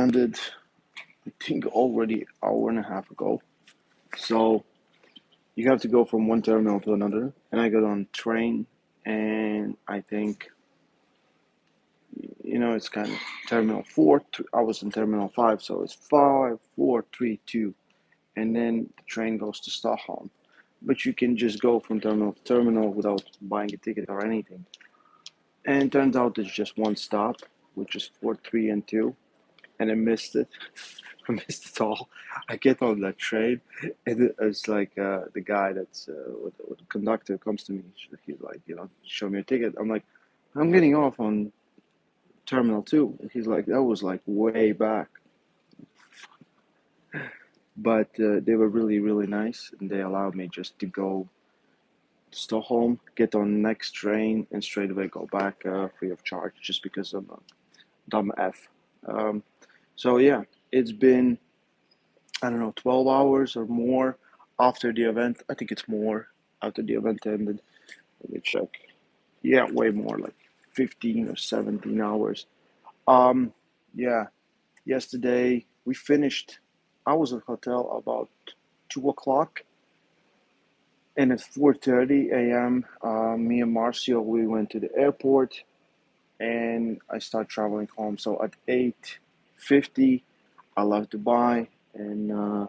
landed, I think, already hour and a half ago. So you have to go from one terminal to another, and I got on train, and I think, it's kind of terminal four. I was in terminal five, so it's 5, 4, 3, 2, and then the train goes to Stockholm. But you can just go from terminal to terminal without buying a ticket or anything. And it turns out there's just one stop, which is 4, 3, and 2, and I missed it. I missed it all. I get on that train, and it's like the guy that's the conductor comes to me. He's like, show me a ticket. I'm like, I'm getting off on Terminal 2. And he's like, that was like way back. But they were really, really nice, and they allowed me just to go to Stockholm, get on the next train, and straight away go back free of charge, just because I'm a dumb F. So yeah, it's been, I don't know, 12 hours or more after the event. I think it's more after the event ended. Let me check. Yeah, way more, like 15 or 17 hours. Um, yeah, yesterday we finished. I was at hotel about 2 o'clock, and at 4:30 a.m., me and Marcio, we went to the airport, and I started traveling home. So at 8:50, I left Dubai, and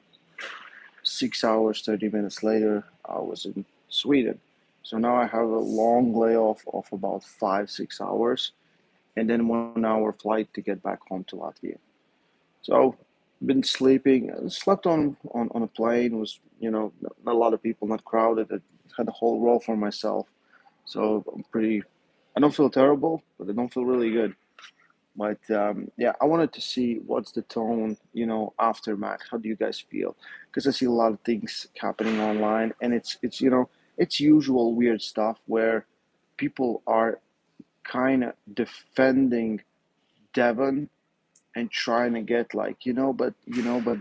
6 hours, 30 minutes later, I was in Sweden. So now I have a long layoff of about 5, 6 hours, and then 1 hour flight to get back home to Latvia. So been sleeping, slept on a plane. It was, not a lot of people, not crowded. I had a whole row for myself. So I don't feel terrible, but I don't feel really good. But yeah, I wanted to see what's the tone, after match. How do you guys feel? Because I see a lot of things happening online, and it's usual weird stuff where people are kind of defending Devon and trying to get like, but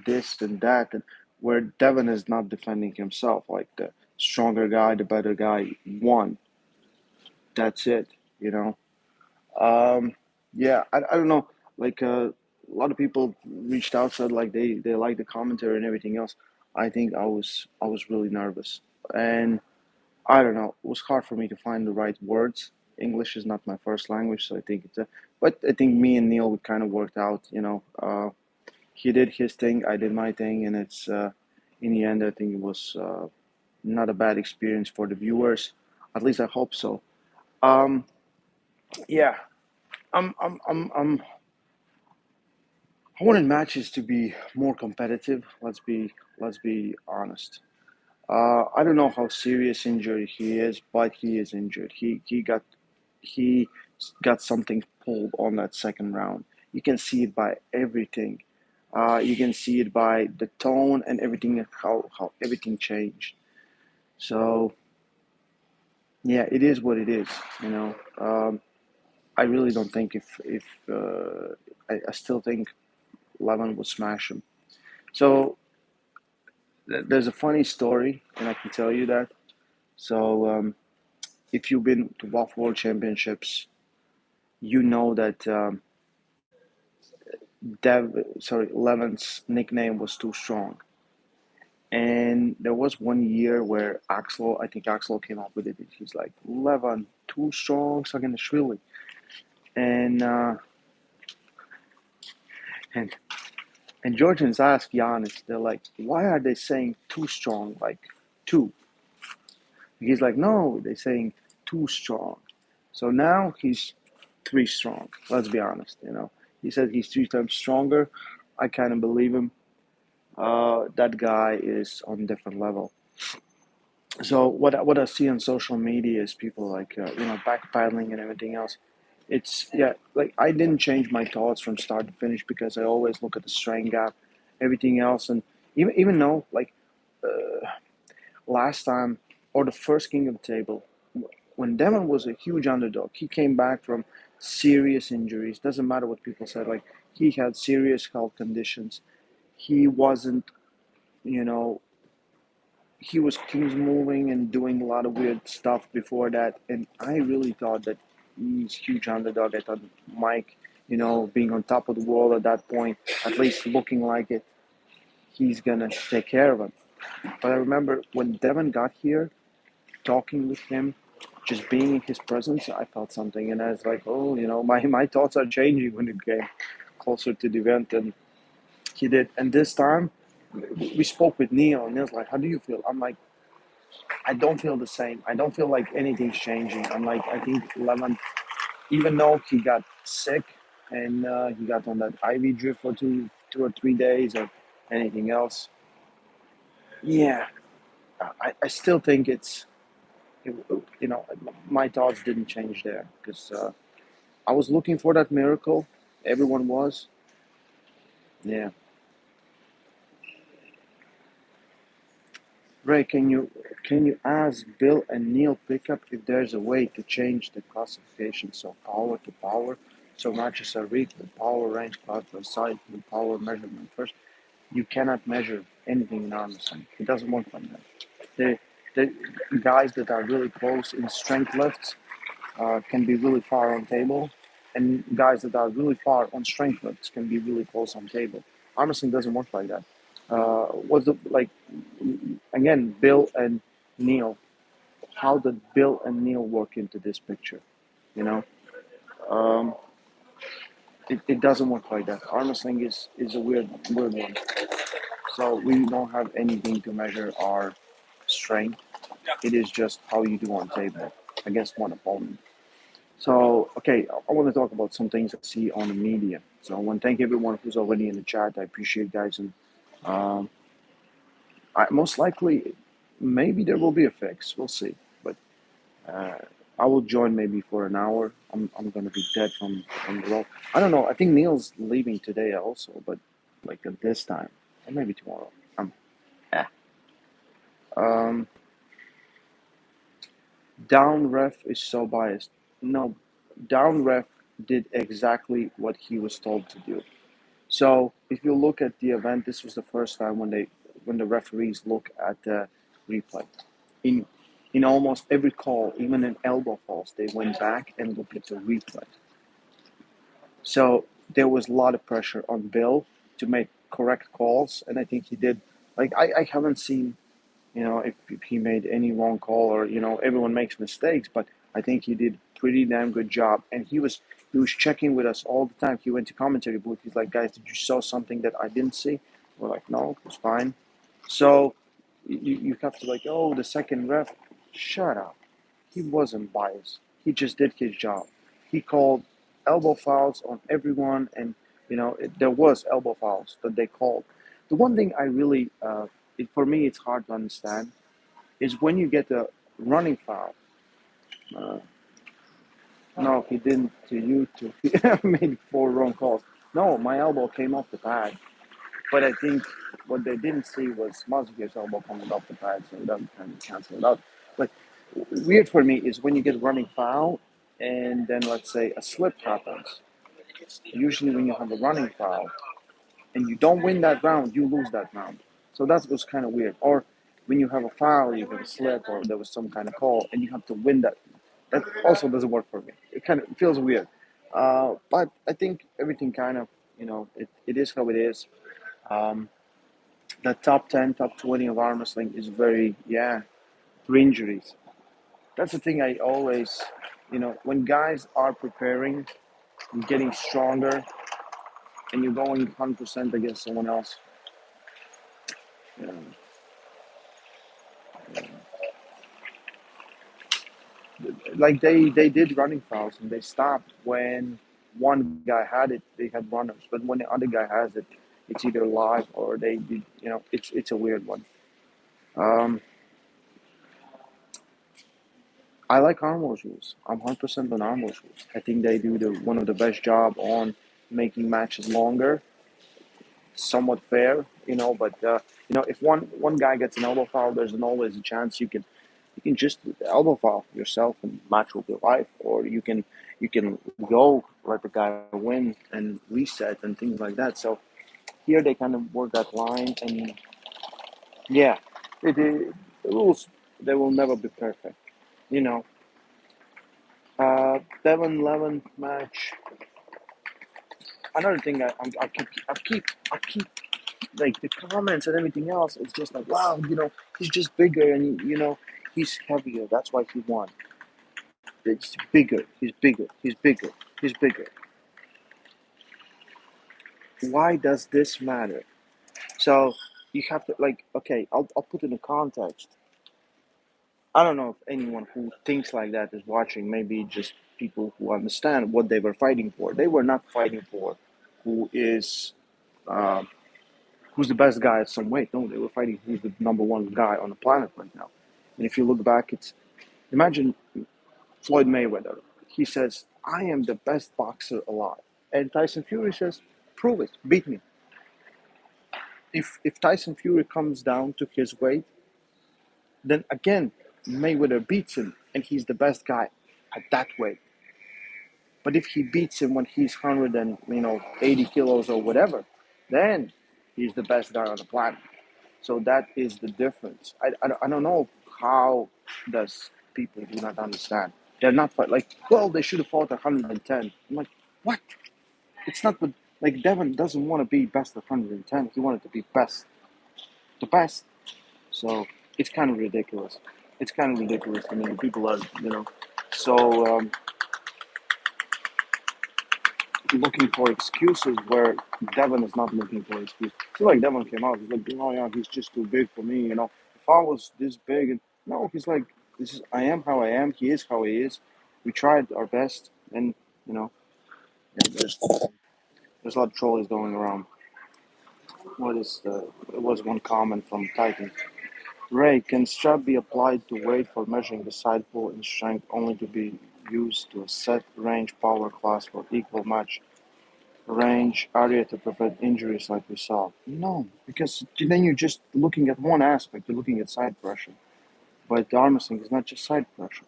this and that, and where Devon is not defending himself, like the stronger guy, the better guy won. That's it, you know. Yeah, I don't know. Like a lot of people reached out, said like they like the commentary and everything else. I think I was really nervous, and I don't know. It was hard for me to find the right words. English is not my first language, so I think but I think me and Neil, we kind of worked out. He did his thing, I did my thing, and it's in the end, I think it was not a bad experience for the viewers. At least I hope so. Um, yeah, I wanted matches to be more competitive. Let's be honest. I don't know how serious injury he is, but he is injured. He got something pulled on that second round. You can see it by everything. You can see it by the tone and everything, how everything changed. So yeah, it is what it is. I really don't think if I still think Levin would smash him. So there's a funny story, and I can tell you that. So if you've been to WAF World Championships, you know that Levin's nickname was Too Strong. And there was one year where I think Axel came up with it. He's like, Levin, Too Strong, Saganashvili. And and and Georgians ask Giannis, they're like, why are they saying Too Strong, like two? He's like, no, they're saying Too Strong. So now he's 3 strong. Let's be honest. He said he's 3 times stronger. I kind of believe him. That guy is on a different level. So what I see on social media is people like backpedaling and everything else. It's yeah, like I didn't change my thoughts from start to finish because I always look at the strength gap, everything else, and even though like last time or the first King of the Table, when Devon was a huge underdog, he came back from serious injuries. Doesn't matter what people said, like he had serious health conditions. He wasn't, you know, he was moving and doing a lot of weird stuff before that, and I really thought that he's huge underdog. I thought Mike being on top of the world at that point, at least looking like it, he's gonna take care of him. But I remember when Devin got here, talking with him, just being in his presence, I felt something, and I was like, oh, my thoughts are changing when it came closer to the event, and he did. And this time, we spoke with Neil, and Neil's like, how do you feel? I'm like, I don't feel the same. I don't feel like anything's changing. I'm like, I think Lemon, even though he got sick and he got on that IV drip for 2 or 3 days or anything else, yeah, I still think my thoughts didn't change there because I was looking for that miracle. Everyone was. Yeah. Ray, can you ask Bill and Neil Pickup if there's a way to change the classification so power to power, so matches are rigged, the power range class per side, the power measurement first. You cannot measure anything in arm wrestling. It doesn't work like that. The guys that are really close in strength lifts can be really far on table, and guys that are really far on strength lifts can be really close on table. Arm wrestling doesn't work like that. Was the like again Bill and Neil? How did Bill and Neil work into this picture? You know, um, it doesn't work like that. Arm wrestling is a weird one. So we don't have anything to measure our strength. It is just how you do on table against one opponent. So, okay, I want to talk about some things I see on the media. So I want to thank everyone who's already in the chat. I appreciate guys. And um, most likely, maybe there will be a fix. We'll see. But uh, I will join maybe for an hour. I'm going to be dead from the road. I don't know. I think Neil's leaving today also, but like at this time. Or maybe tomorrow. Eh. Um, Down ref is so biased. No, down ref did exactly what he was told to do. So if you look at the event, this was the first time when the referees look at the replay. In in almost every call, even in elbow falls, they went back and looked at the replay. So there was a lot of pressure on Bill to make correct calls, and I think he did. Like I haven't seen if he made any wrong call or everyone makes mistakes, but I think he did pretty damn good job, and he was checking with us all the time. He went to commentary booth. He's like, guys, did you saw something that I didn't see? We're like, no, it was fine. So you have to like, oh, the second ref, shut up. He wasn't biased. He just did his job. He called elbow fouls on everyone, and there was elbow fouls that they called. The one thing I really, for me, it's hard to understand is when you get a running foul. Uh, no, he didn't to you too. He made 4 wrong calls. No, my elbow came off the pad. But I think what they didn't see was Mazugir's elbow coming off the pad, so that kind of canceled it out. But weird for me is when you get running foul and then let's say a slip happens. Usually when you have a running foul and you don't win that round, you lose that round. So that was kind of weird. Or when you have a foul, you have a slip, or there was some kind of call, and you have to win that. That also doesn't work for me. It kind of feels weird. But I think everything kind of, it is how it is. Um, the top 10, top 20 of arm wrestling is very, through injuries. That's the thing I always, when guys are preparing and getting stronger and you're going 100% against someone else, you know, like they did running fouls and they stopped when one guy had it, they had runners, but when the other guy has it, it's either live or they did, it's a weird one. Um, I like Armwrestling rules. I'm 100% on Armwrestling rules. I think they do one of the best job on making matches longer, somewhat fair, But if one guy gets an elbow foul, there's always a chance you can just elbow foul yourself and match will be live, or you can go let the guy win and reset and things like that. So here they kind of work that line, and yeah, the rules they will never be perfect, you know. 7-11 match. another thing I keep like the comments and everything else. It's just like, wow, he's just bigger and he's heavier. That's why he won. It's bigger. He's bigger. He's bigger. He's bigger. Why does this matter? So you have to like, okay, I'll put it in context. I don't know if anyone who thinks like that is watching. Maybe just people who understand what they were fighting for. They were not fighting for who is um, who's the best guy at some weight. No, they were fighting who's the number one guy on the planet right now. And if you look back, it's imagine Floyd Mayweather. He says, "I am the best boxer alive," and Tyson Fury says, "Prove it, beat me." If Tyson Fury comes down to his weight, then again Mayweather beats him, and he's the best guy at that weight. But if he beats him when he's 180 kilos or whatever, then he's the best guy on the planet. So that is the difference. I don't know how does people do not understand. They're not like, well, they should have fought 110. I'm like, what? It's not what, like Devin doesn't want to be best at 110. He wanted to be best, the best. So it's kind of ridiculous. It's kind of ridiculous to me. People are, so looking for excuses where Devin is not looking for excuses. I feel like Devin came out, he's like, oh yeah, he's just too big for me. If I was this big, and no, he's like, I am how I am. He is how he is. We tried our best, and you know, there's a lot of trolleys going around. It was one comment from Titan. Ray, can strap be applied to weight for measuring the side pull and strength only to be used to a set range power class for equal match range area to prevent injuries like we saw? No, because then you're just looking at one aspect. You're looking at side pressure. But the arm wrestling is not just side pressure.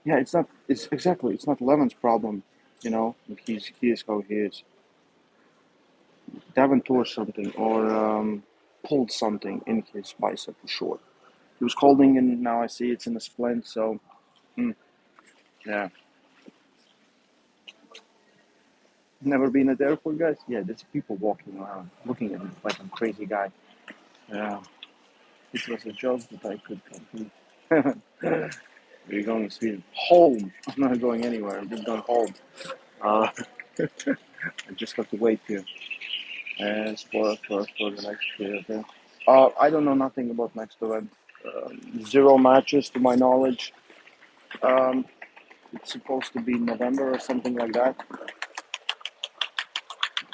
Yeah, it's not. It's exactly. It's not Levin's problem. He is how he is. Devin tore something or pulled something in his bicep for sure. He was holding, and now I see it's in a splint. So, yeah. Never been at the airport, guys. Yeah, there's people walking around, looking at me like I'm a crazy guy. Yeah. It was a joke that I could complete. Where are you going to Sweden? Home. I'm not going anywhere. I'm just going home. Uh, I just have to wait here. As for the next year. Okay. I don't know nothing about next event. Zero matches to my knowledge. Um, it's supposed to be November or something like that.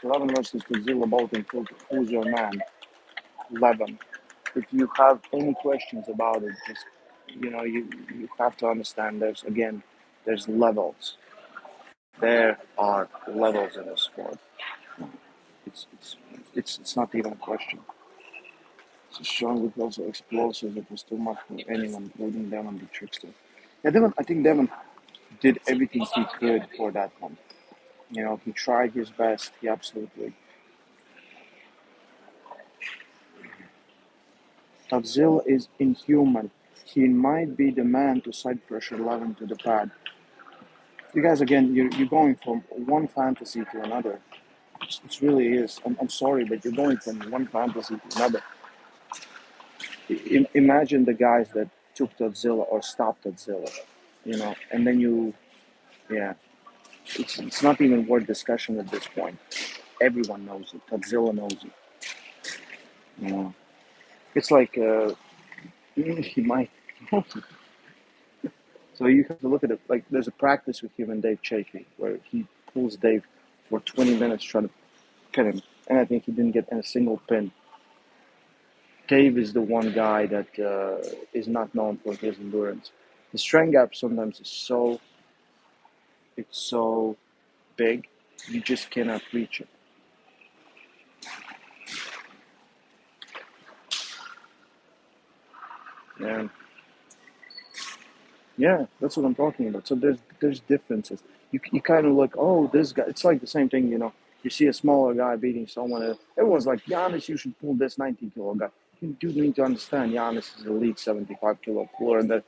11 versus Godzilla both include who's your man? 11. If you have any questions about it, just you have to understand. There's levels. There are levels in the sport. It's it's it's not even a question. It's strong but also explosive. It was too much for anyone, including Devon the trickster. Yeah, Devon. I think Devon did everything he could for that one. He tried his best. He absolutely. Godzilla is inhuman. He might be the man to side pressure Levin to the pad. You guys, again, you're going from one fantasy to another. It really is. I'm sorry, but you're going from one fantasy to another. Imagine the guys that took Godzilla or stopped Godzilla, and then yeah, it's not even worth discussion at this point. Everyone knows it. Godzilla knows it. You know, it's like he might. So you have to look at it like there's a practice with him and Dave Chafee where he pulls Dave for 20 minutes trying to pin him, and I think he didn't get a single pin. Dave is the one guy that is not known for his endurance. The strength gap sometimes is so big, you just cannot reach it. And yeah, that's what I'm talking about. So there's differences. You kind of like, oh, this guy. It's like the same thing, You see a smaller guy beating someone else. Everyone's like, Giannis, you should pull this 19-kilo guy. You do need to understand, Giannis is elite 75-kilo puller, and that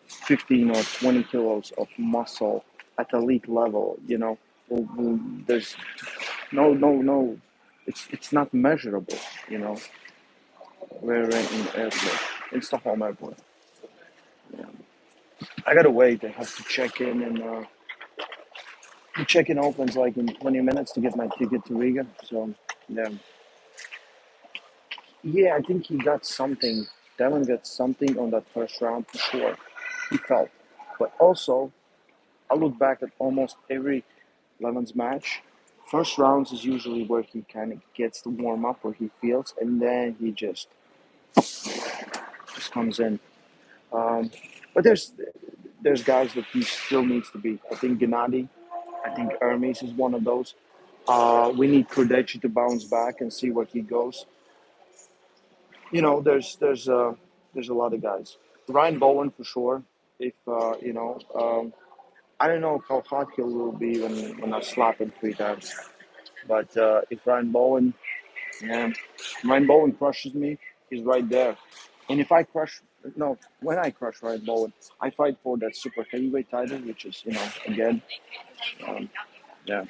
15 or 20 kilos of muscle at elite level. there's no. It's not measurable. You know, we're in airport in Stockholm airport. Yeah. I gotta wait. I have to check in, and the check-in opens like in 20 minutes to get my ticket to Riga. So yeah, yeah. I think he got something. Devon got something on that first round for sure. He felt, but also I look back at almost every Lemon's match. First rounds is usually where he kind of gets to warm up, where he feels, and then he just comes in. Um, but there's guys that he still needs to beat. I think Gennady, I think Hermes is one of those. We need Kurdechi to bounce back and see where he goes. You know, there's a lot of guys. Ryan Bowen for sure. If I don't know how hot he will be when I slap him 3 times. But if yeah, Ryan Bowen crushes me, he's right there. And if I crush, no, when I crush Ryan Bowen, I fight for that super heavyweight title, which is, again, um, yeah,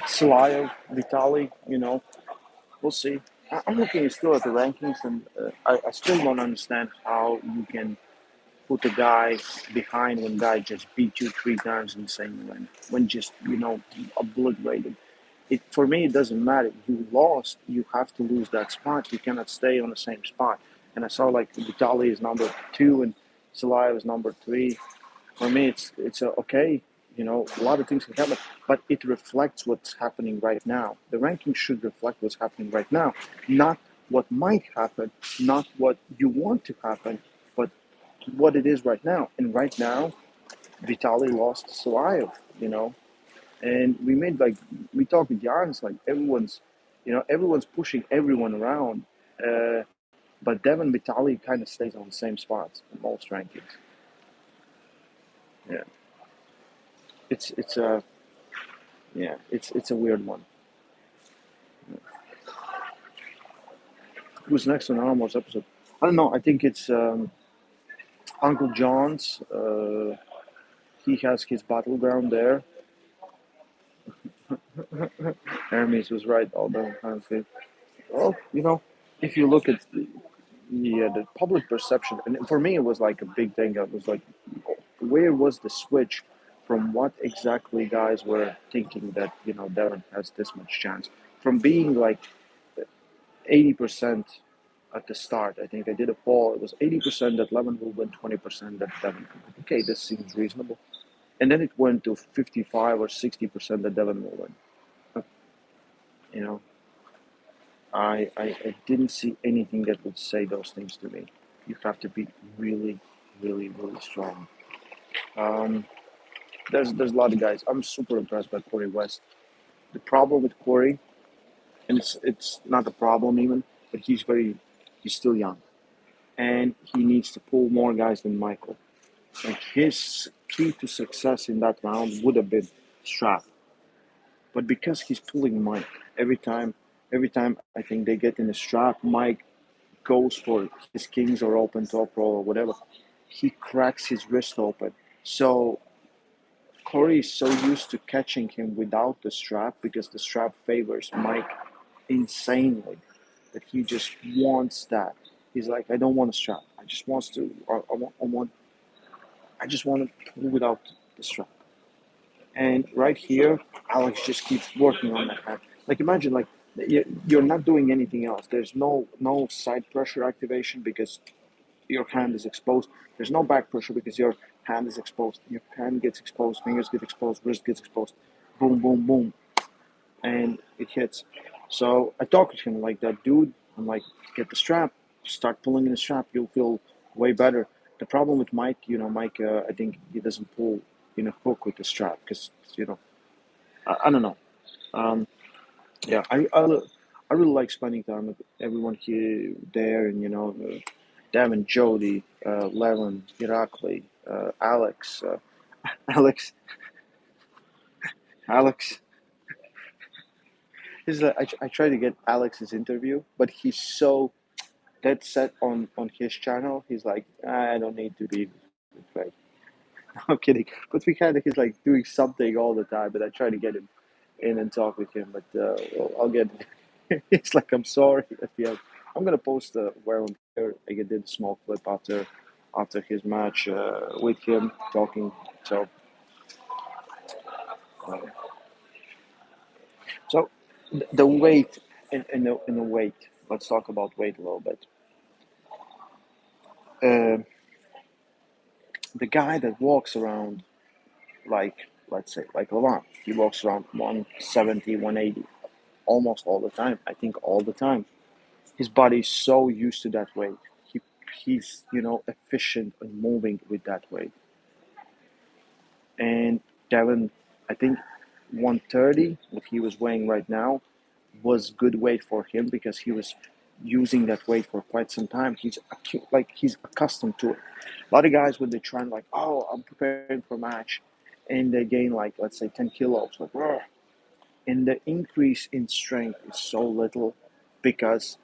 Silayev, Vitali, we'll see. I'm looking still at the rankings, and I still don't understand how you can put a guy behind when guy just beat you 3 times in the same event, when just, obliterated. For me, it doesn't matter. You lost, you have to lose that spot. You cannot stay on the same spot. And I saw like Vitali is number 2 and Silayev is number 3. For me, it's okay. A lot of things can happen, but it reflects what's happening right now. The ranking should reflect what's happening right now, not what might happen, not what you want to happen, but what it is right now. And right now, Vitali lost to Silayev. And we talk with Giannis, like everyone's pushing everyone around, uh, but Devin Vitali kind of stays on the same spots in most rankings. Yeah, it's a it's a weird one. Who's next on Almost episode? I don't know. I think it's Uncle John's. He has his battleground there. Hermes was right. Although honestly, well, if you look at the public perception, and for me, it was like a big thing. It was like, where was the switch from what exactly guys were thinking that Devon has this much chance from being like 80% at the start. I think I did a poll. It was 80% that Levin will win, 20% that Devon. Okay, this seems reasonable. And then it went to 55 or 60% that Devon will win. You know, I didn't see anything that would say those things to me. You have to be really, really, really strong. Um, there's a lot of guys. I'm super impressed by Corey West. The problem with Corey, and it's not a problem even, but he's still young, and he needs to pull more guys than Michael. Like his key to success in that round would have been strap, but because he's pulling Mike every time I think they get in a strap, Mike goes for his kings or open top roll or whatever. He cracks his wrist open. So Corey is so used to catching him without the strap because the strap favors Mike insanely that he just wants that. He's like, I don't want a strap. I just wants to. I just want to pull without the strap. And right here, Alex just keeps working on that hand. Like imagine, like you're not doing anything else. There's no side pressure activation because your hand is exposed. There's no back pressure because your hand is exposed. Your hand gets exposed, fingers get exposed, wrist gets exposed. Boom, boom, boom, and it hits. So I talk to him like that, dude. I'm like, get the strap, start pulling in the strap. You'll feel way better. The problem with Mike, Mike, I think he doesn't pull in a hook with the strap because I don't know. Yeah, I really like spending time with everyone here there, and Devin, Jody, Levin, Irakli, Alex, Alex, Alex. I tried to get Alex's interview, but he's so dead set on his channel. He's like, I don't need to be afraid. I'm kidding. But we kind of he's like doing something all the time, and I try to get him in and talk with him, but well, I'll get. It's like I'm sorry at the end. I'm gonna post where I'm here. I did a small clip after his match with him talking. So uh, so the weight in the weight. Let's talk about weight a little bit. Uh, the guy that walks around like let's say like Levant, he walks around 170, 180 almost all the time. I think all the time. His body's so used to that weight. He he's efficient and moving with that weight. And Devin, I think 130, what he was weighing right now, was good weight for him because he was using that weight for quite some time. He's accustomed to it. A lot of guys when they try and like, oh, I'm preparing for a match, and they gain like let's say 10 kilos, like, "Rah." And the increase in strength is so little because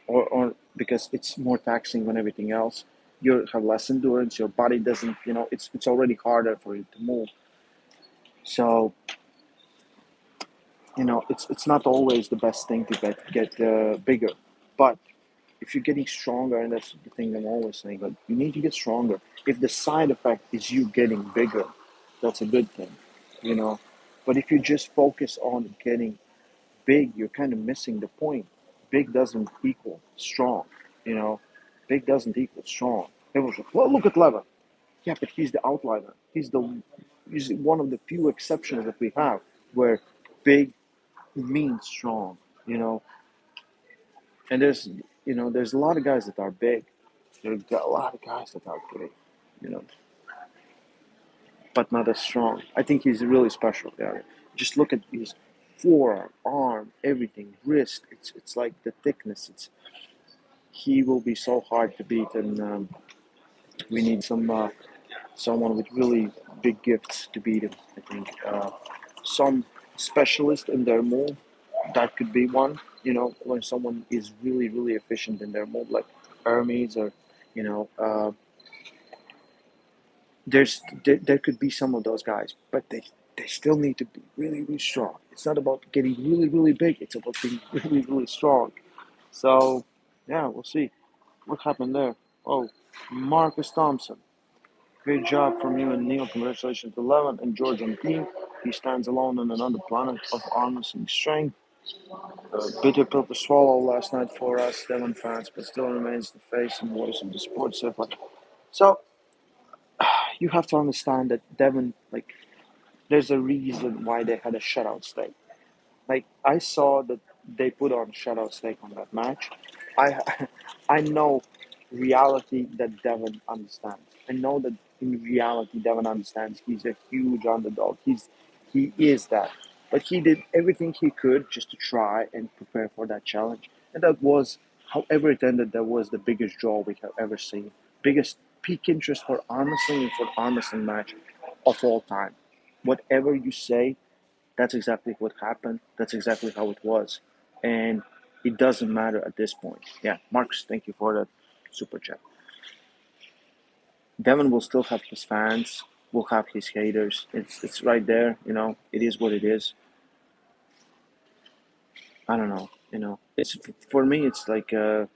or because it's more taxing than everything else. You have less endurance. Your body doesn't, it's already harder for you to move. So it's not always the best thing to get bigger. But if you're getting stronger, and that's the thing I'm always saying, like you need to get stronger. If the side effect is you getting bigger, that's a good thing, you know. But if you just focus on getting big, you're kind of missing the point. Big doesn't equal strong, you know. Big doesn't equal strong. Everyone's like, well, look at Leva. Yeah, but he's the outlier. He's one of the few exceptions that we have where big means strong, you know. And there's a lot of guys that are big. There's a lot of guys that are big, you know, but not as strong. I think he's really special guy. Just look at his forearm, arm, everything, wrist. It's like the thickness. He will be so hard to beat, and we need someone with really big gifts to beat him. I think some specialist in their move, that could be one. When someone is really really efficient in their move, like Hermes or you know. There could be some of those guys, but they still need to be really really strong. It's not about getting really really big. It's about being really really strong. So yeah, we'll see what happened there. Oh, Marcus Thompson. Great job from you and Neil. Congratulations to Levin and George and team. He stands alone on another planet of armless and strength. Bitter pill to swallow last night for us Devon fans, but still remains the face and voice of the sports circle. So you have to understand that Devon, like, there's a reason why they had a shutout stake. Like I saw that they put on shutout stake on that match. I I know reality that Devon understands. I know that in reality Devon understands he's a huge underdog. He is that. But he did everything he could just to try and prepare for that challenge. And that was, however it ended, that was the biggest draw we have ever seen. Biggest peak interest for arm wrestling and for arm wrestling match of all time. Whatever you say, that's exactly what happened. That's exactly how it was. And it doesn't matter at this point. Yeah, Marcus, thank you for that super chat. Devin will still have his fans, will have his haters. It's right there, It is what it is. I don't know, It's for me. It's like they're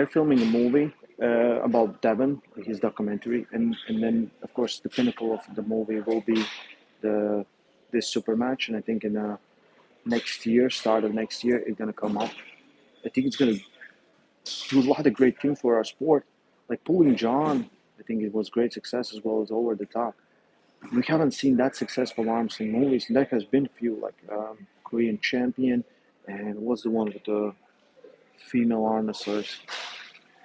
filming a movie about Devin, his documentary, and then of course the pinnacle of the movie will be the this super match, and I think in next year, start of next year, it's gonna come up. I think it's gonna do a lot of great things for our sport, like pulling John. I think it was great success as well as over the top. We haven't seen that successful arms in movies, and there has been few like Korean Champion, and what's the one with the female arm wrestlers?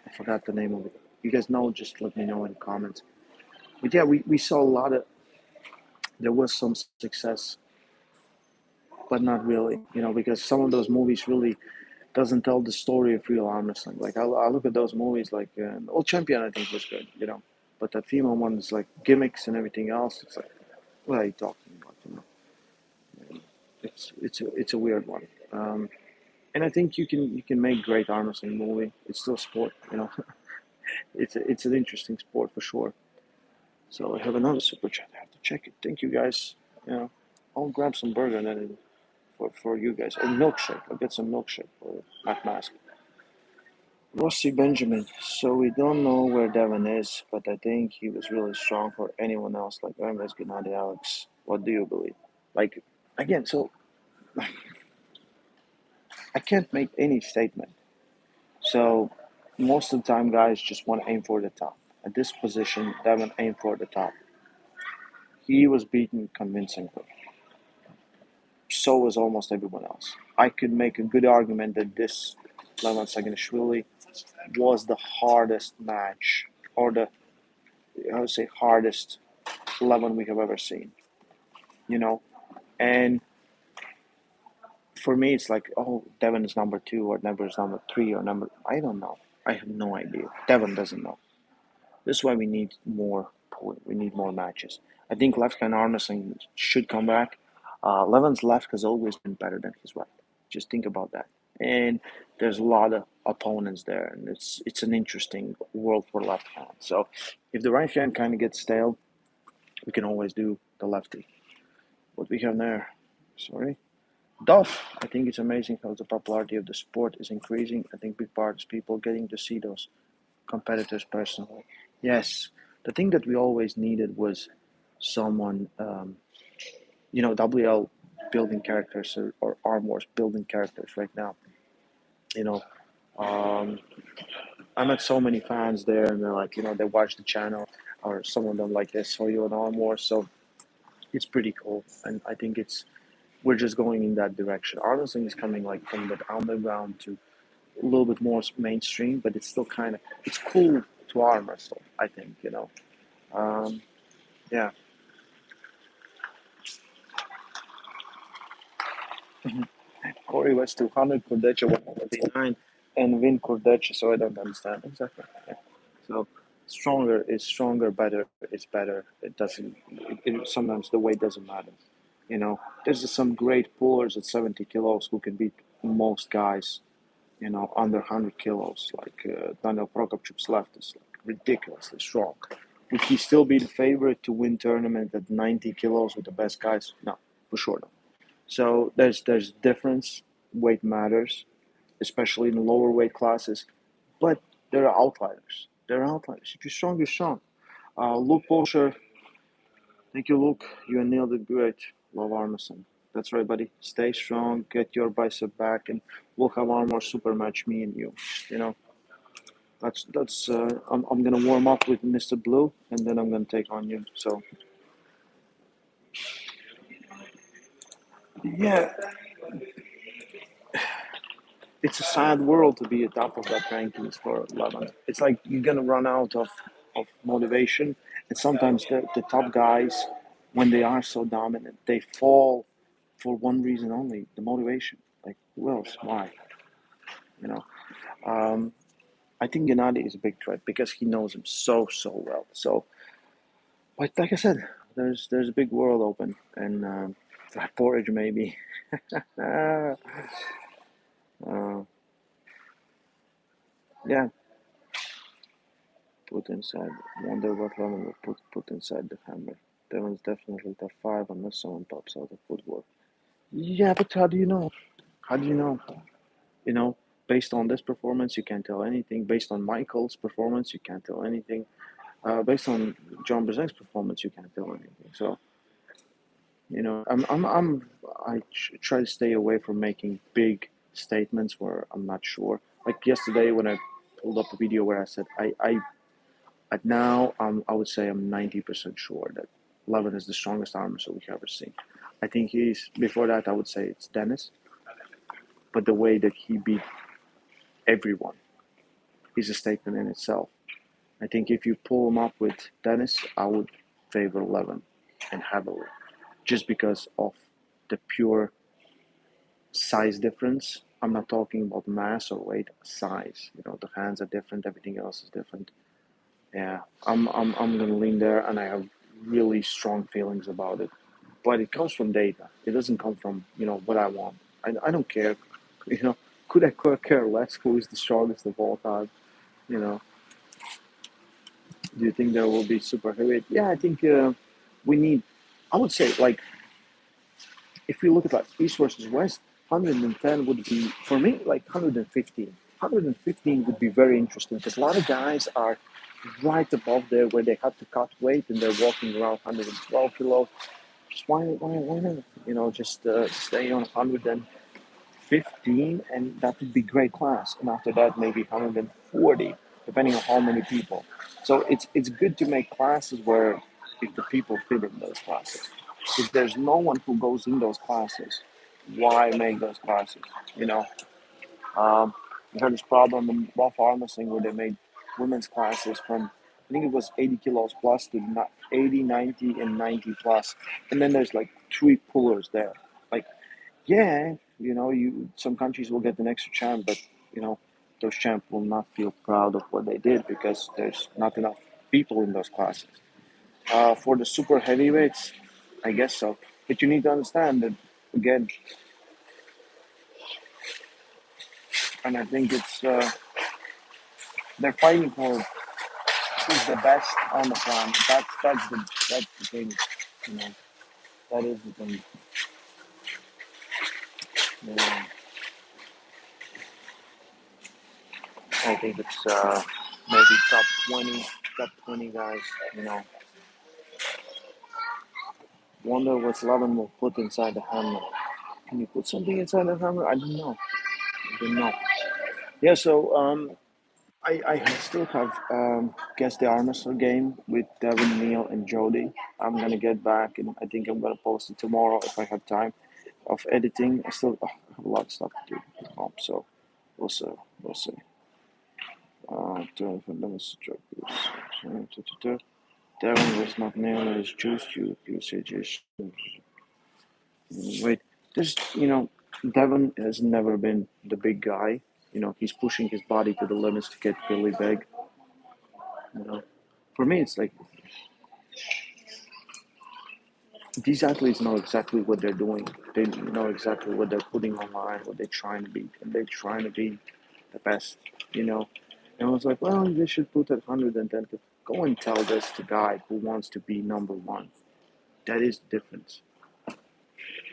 I forgot the name of it. You guys know? Just let me know in the comments. But yeah, we saw a lot of. There was some success, but not really, because some of those movies really doesn't tell the story of real arm wrestling. Like I look at those movies, like Old Champion, I think was good, but the female one is like gimmicks and everything else. It's like, what are you talking about? It's a weird one. And I think you can make great arm wrestling movie. It's still sport. it's an interesting sport for sure. So I have another super chat. I have to check it. Thank you guys. You know, I'll grab some burger and then for you guys. Or milkshake. I'll get some milkshake for Matt Mask. Rossi Benjamin. So we don't know where Devin is, but I think he was really strong for anyone else like Hermes, Gennady, Alex. What do you believe? Like again, so I can't make any statement. So most of the time, guys just want to aim for the top. At this position, Devin aimed for the top. He was beaten convincingly. So was almost everyone else. I could make a good argument that this Levan Saginashvili was the hardest match, or the I would say hardest Levan we have ever seen. You know, and for me, it's like, oh, Devin is number two, or Devin is number three, or number. I don't know. I have no idea. Devin doesn't know. This is why we need more pulling. We need more matches. I think left hand arm wrestling should come back. Levin's left has always been better than his right. Just think about that. And there's a lot of opponents there, and it's an interesting world for left hand. So if the right hand kind of gets stale, we can always do the lefty. What we have there, sorry. Duff, I think it's amazing how the popularity of the sport is increasing. I think big part is people getting to see those competitors personally. Yes, the thing that we always needed was someone, WL building characters or Arm Wars building characters right now. You know, um, I met so many fans there, and they're like, they watch the channel, or some of them like they saw you on Arm Wars, so it's pretty cool, and I think we're just going in that direction. Arm wrestling is coming like from the underground to a little bit more mainstream, but it's still kind of it's cool to arm wrestle. I think. Um, yeah. Corey was 200, Kurdecha 149, and Vin Kurdecha, so I don't understand exactly. Yeah. So stronger is stronger, better is better. It doesn't. Sometimes the weight doesn't matter. There's some great pullers at 70 kilos who can beat most guys. Under 100 kilos, like Daniel Prokopchuk's left is like ridiculously strong. Would he still be the favorite to win tournament at 90 kilos with the best guys? No, for sure not. So there's difference. Weight matters, especially in the lower weight classes. But there are outliers. There are outliers. If you're strong, you're strong. Luke Bolsher, thank you, Luke. You and Neil did great. Love Armisen. That's right, buddy. Stay strong. Get your bicep back, and we'll have one more super match, me and you. You know, that's. I'm gonna warm up with Mr. Blue, and then I'm gonna take on you. So yeah, it's a sad world to be at top of that rankings for 11. It's like you're gonna run out of motivation, and sometimes the top guys, when they are so dominant, they fall for one reason only: the motivation. Like who else? Why? You know. Um, I think Gennady is a big threat because he knows him so well. So, but like I said, there's a big world open, and porridge maybe. uh, yeah, put inside. Wonder what Roman will put inside the hammer. Devon's definitely top five unless someone pops out of footwork. Yeah, but how do you know? How do you know? You know, based on this performance, you can't tell anything. Based on Michael's performance, you can't tell anything. Based on John Brzezinski's performance, you can't tell anything. So, I try to stay away from making big statements where I'm not sure. Like yesterday when I pulled up a video where I said at now I would say I'm 90% sure that Levin is the strongest arm wrestler we've ever seen. I think before that I would say it's Dennis, but the way that he beat everyone is a statement in itself. I think if you pull him up with Dennis, I would favor Levin and heavily, just because of the pure size difference. I'm not talking about mass or weight, size. The hands are different, everything else is different. Yeah, I'm gonna lean there, and I have really strong feelings about it. But it comes from data. It doesn't come from what I want. I don't care. Could I care less who is the strongest of all time? You know. Do you think there will be super heavyweight? Yeah, I think we need. I would say like if we look at like East versus West, 110 would be for me like 115. 115 would be very interesting because a lot of guys are right above there where they have to cut weight and they're walking around 112 kilos. Just why not? Just stay on 115, and that would be great class. And after that, maybe 140, depending on how many people. So it's good to make classes where if the people fit in those classes. If there's no one who goes in those classes, why make those classes? You know, we had this problem in Buff Armwrestling where they made women's classes from I think it was 80 kilos plus to 80, 90, and 90 plus, and then there's like three pullers there. Like, yeah, you some countries will get an extra champ, but you know, those champs will not feel proud of what they did because there's not enough people in those classes. For the super heavyweights, I guess so. But you need to understand that again, and I think it's they're fighting for who's the best on the planet. That's the thing, you know. That is the thing. Yeah. I think it's maybe top 20 guys. You know, wonder what Levin will put inside the hammer. Can you put something inside the hammer? I don't know. I don't know. Yeah. So I still have guess the Armwrestler game with Devin, Neil, and Jody. I'm gonna get back, and I think I'm gonna post it tomorrow if I have time of editing. I still have a lot of stuff to do at home, so we'll see. We'll see. Devin was not nailed as juice. You say just wait. There's Devin has never been the big guy. He's pushing his body to the limits to get really big. You know, for me, it's like these athletes know exactly what they're doing. They know exactly what they're putting online, what they're trying to be, and they're trying to be the best. You know, and I was like, well, they should put at 110. Go and tell this to guy who wants to be number one. That is the difference.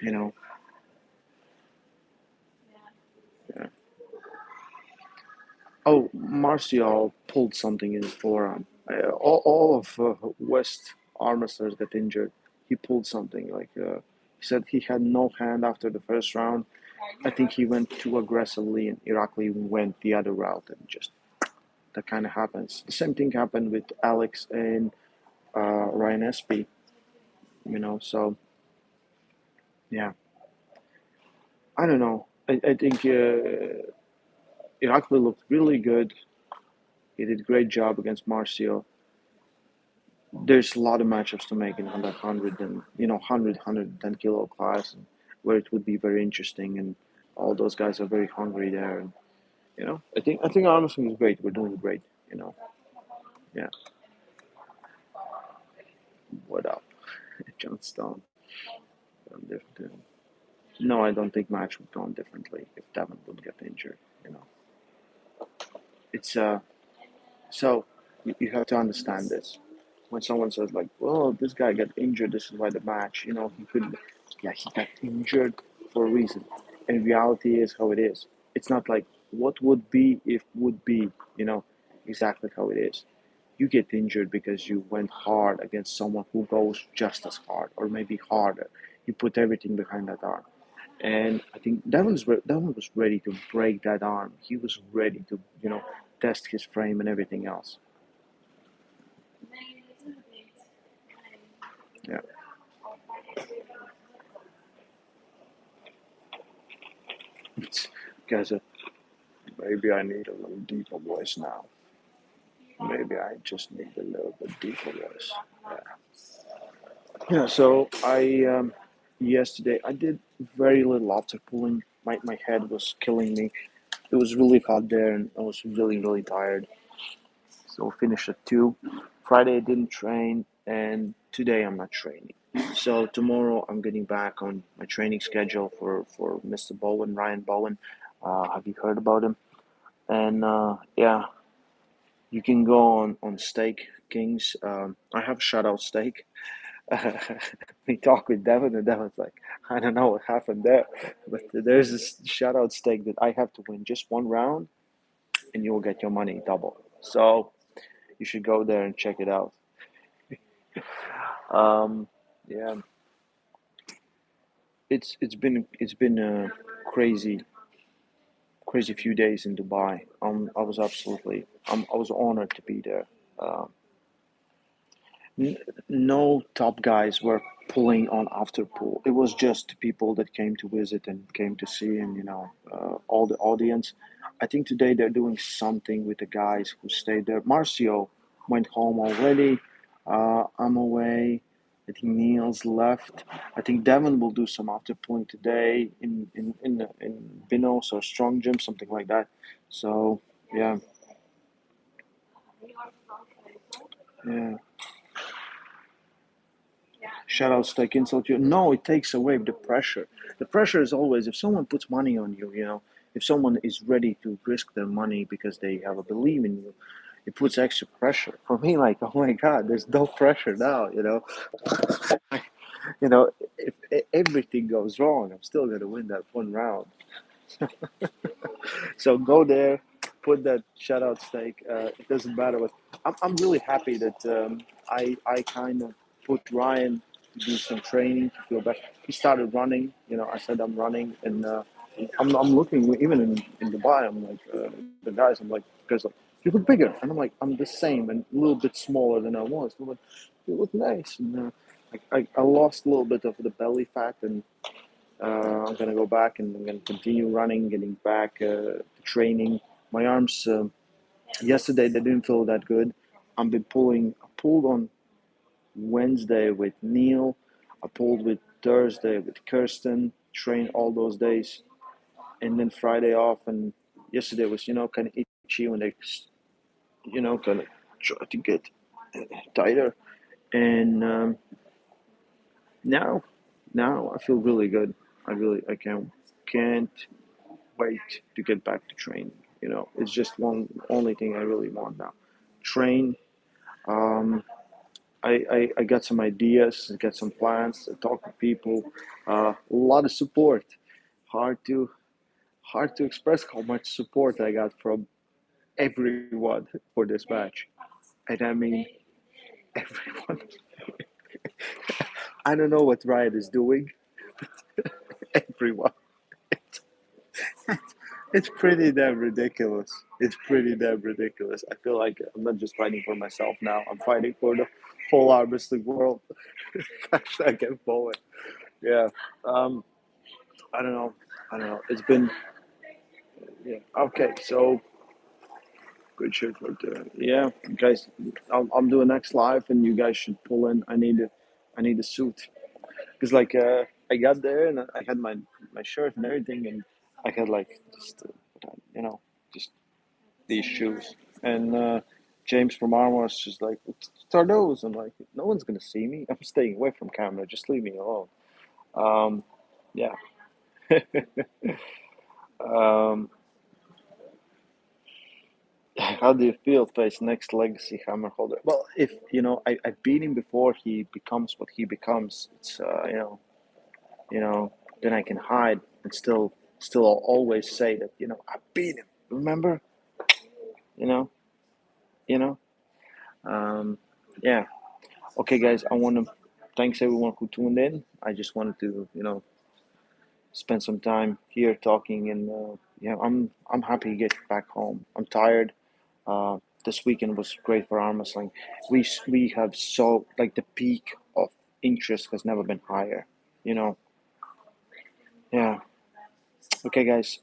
You know. Yeah. Oh, Martial pulled something in his forearm. All of West arm wrestlers got injured. He pulled something. He said he had no hand after the first round. I think he went too aggressively, and Irakli went the other route, and just that kind of happens. The same thing happened with Alex and Ryan Espy. So yeah, I don't know. I think Irakli looked really good. He did a great job against Marcio. There's a lot of matchups to make in under 100 and 110 kilo class, and where it would be very interesting, and all those guys are very hungry there. And I think Armstrong is great. We're doing great. Yeah. What up, John Stone? No, I don't think match would go on differently if Devin would get injured. It's so you have to understand this. When someone says like, "Well, this guy got injured. This is why the match." He couldn't. Yeah, he got injured for a reason, and reality is how it is. It's not like what would be if would be. Exactly how it is. You get injured because you went hard against someone who goes just as hard or maybe harder. You put everything behind that arm. And I think Devin was ready to break that arm. He was ready to, test his frame and everything else. Yeah. Guys, maybe I need a little deeper voice now. Maybe I just need a little bit deeper voice. Yeah. Yeah. So yesterday I did very little after pulling. My head was killing me. It was really hot there, and I was really really tired. So finished at 2. Friday I didn't train, and today I'm not training. So tomorrow I'm getting back on my training schedule for Mr. Bowen, Ryan Bowen. Have you heard about him? And yeah, you can go on Stake Kings. I have shutout steak. We talk with Devin, and Devin's like, I don't know what happened there, but there's this shutout steak that I have to win just one round, and you will get your money double. So you should go there and check it out. Um, yeah, it's been a crazy few days in Dubai. I was absolutely I was honored to be there. Um, N- no top guys were pulling on after pool. It was just people that came to visit and came to see, and all the audience. I think today they're doing something with the guys who stayed there. Marcio went home already. I'm away. I think Neil's left. I think Devin will do some after pulling today in Binos or Strong Gym, something like that. So yeah, yeah. Shout out Steak Insult You. No, it takes away the pressure. The pressure is always if someone puts money on you, if someone is ready to risk their money because they have a belief in you, it puts extra pressure. For me, like, oh my God, there's no pressure now. You know, if everything goes wrong, I'm still gonna win that one round. So go there, put that shout out steak. It doesn't matter what. I'm really happy that I kind of put Ryan to do some training to feel better. He started running. I said I'm running, and I'm looking even in Dubai. I'm like the guys. I'm like guys like you look bigger, and I'm like I'm the same and a little bit smaller than I was. I'm like you look nice, and I lost a little bit of the belly fat and I'm gonna go back and I'm gonna continue running, getting back training. My arms yesterday they didn't feel that good. I've been pulling. I pulled on Wednesday with Neil. I pulled with Thursday with Kirsten. Trained all those days, and then Friday off. And yesterday was kind of itchy when they kind of try to get tighter. And now, now I feel really good. I can't wait to get back to training. It's just one only thing I really want now. Train. Um, I got some ideas, I got some plans. I talk to people. A lot of support. Hard to hard to express how much support I got from everyone for this match, and I mean everyone. I don't know what Riot is doing. Everyone. It's pretty damn ridiculous. It's pretty damn ridiculous. I feel like I'm not just fighting for myself now. I'm fighting for the whole arm wrestling world. Hashtag get forward. Yeah. Um. I don't know. I don't know. It's been yeah. Okay. So good shit. But yeah, guys, I'm doing next live, and you guys should pull in. I need a suit because I got there and I had my shirt and everything, and I had like just you know just these shoes. And James from Armor was just like, what are those? I'm like, no one's gonna see me. I'm staying away from camera. Just leave me alone. Um, yeah. um, how do you feel face next legacy hammer holder? Well, if I beat him before he becomes what he becomes. It's you know, then I can hide and still I'll always say that I beat him. Remember? You know, you know. Um, yeah. Okay, guys, I want to thanks everyone who tuned in. I just wanted to, spend some time here talking, and yeah, I'm happy to get back home. I'm tired. This weekend was great for arm wrestling. We have so like the peak of interest has never been higher. You know, yeah. Okay, guys,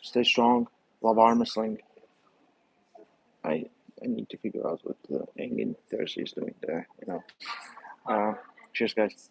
stay strong. Love arm wrestling. I I need to figure out what the Engin Thursday is doing there. Uh, cheers, guys.